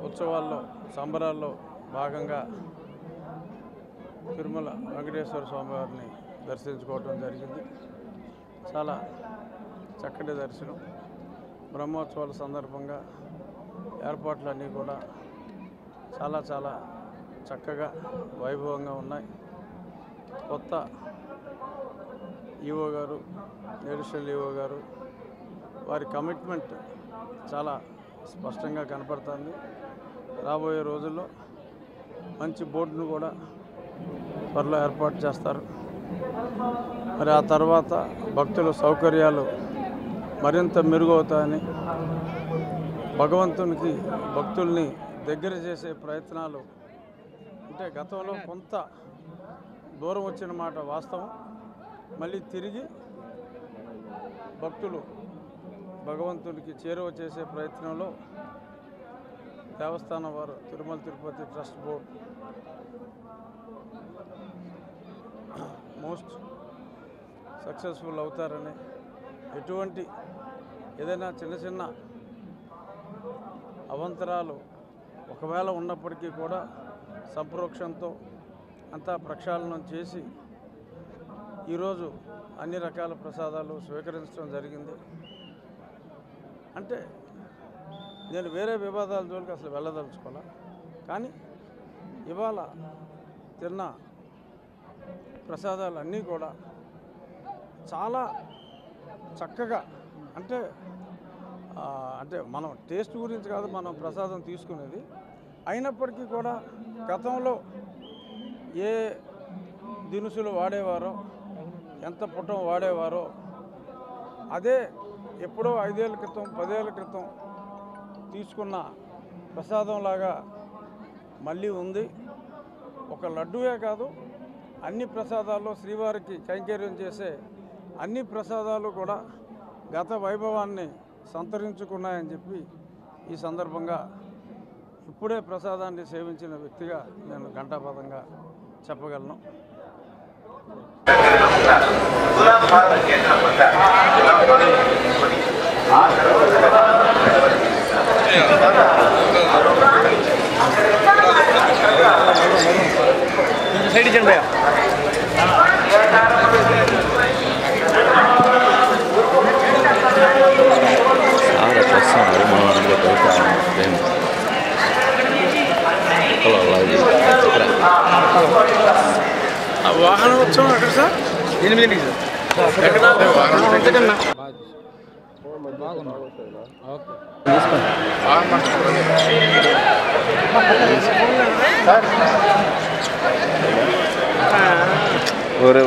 ఉత్సవాల్లో సంబరాల్లో భాగంగా తిరుమల వెంకటేశ్వర స్వామి వారిని దర్శించుకోవడం జరిగింది. చాలా చక్కటి దర్శనం. బ్రహ్మోత్సవాల సందర్భంగా ఏర్పాట్లన్నీ కూడా చాలా చక్కగా వైభవంగా ఉన్నాయి. కొత్త ఈవో గారు, అడిషనల్ ఈవో గారు, వారి కమిట్మెంట్ చాలా స్పష్టంగా కనపడుతుంది. రాబోయే రోజుల్లో మంచి బోర్డును కూడా త్వరలో ఏర్పాటు చేస్తారు. మరి ఆ తర్వాత భక్తుల సౌకర్యాలు మరింత మెరుగవుతాయని, భగవంతునికి భక్తుల్ని దగ్గర చేసే ప్రయత్నాలు అంటే గతంలో కొంత దూరం వచ్చిన మాట వాస్తవం. మళ్ళీ తిరిగి భక్తులు భగవంతునికి చేరువ చేసే ప్రయత్నంలో దేవస్థానం వారు, Tirumala Tirupati trust board most successful అవుతారని, ఎటువంటి ఏదైనా చిన్న అవంతరాలు ఒకవేళ ఉన్నప్పటికీ కూడా సంప్రోక్షంతో అంతా ప్రక్షాళనం చేసి ఈరోజు అన్ని రకాల ప్రసాదాలు స్వీకరించడం జరిగింది. అంటే నేను వేరే వివాదాల జోలికి అసలు వెళ్ళదలుచుకోలే, కానీ ఇవాళ తిన్న ప్రసాదాలు అన్నీ కూడా చాలా చక్కగా అంటే మనం టేస్ట్ గురించి కాదు మనం ప్రసాదం తీసుకునేది, అయినప్పటికీ కూడా గతంలో ఏ దినుసులు వాడేవారో, ఎంత పుటం వాడేవారో అదే ఎప్పుడో 5 ఏళ్ల క్రితం 10 ఏళ్ల క్రితం తీసుకున్న ప్రసాదంలాగా మళ్ళీ ఉంది. ఒక లడ్డూయే కాదు, అన్ని ప్రసాదాల్లో శ్రీవారికి కైంకర్యం చేసే అన్ని ప్రసాదాలు కూడా గత వైభవాన్ని సంతరించుకున్నాయని చెప్పి ఈ సందర్భంగా ఇప్పుడే ప్రసాదాన్ని సేవించిన వ్యక్తిగా నేను ఘంటాపథంగా చెప్పగలను. వాహన ఉత్సవం ఎక్కడ సార్? 8 ఎక్కడ? ఒరే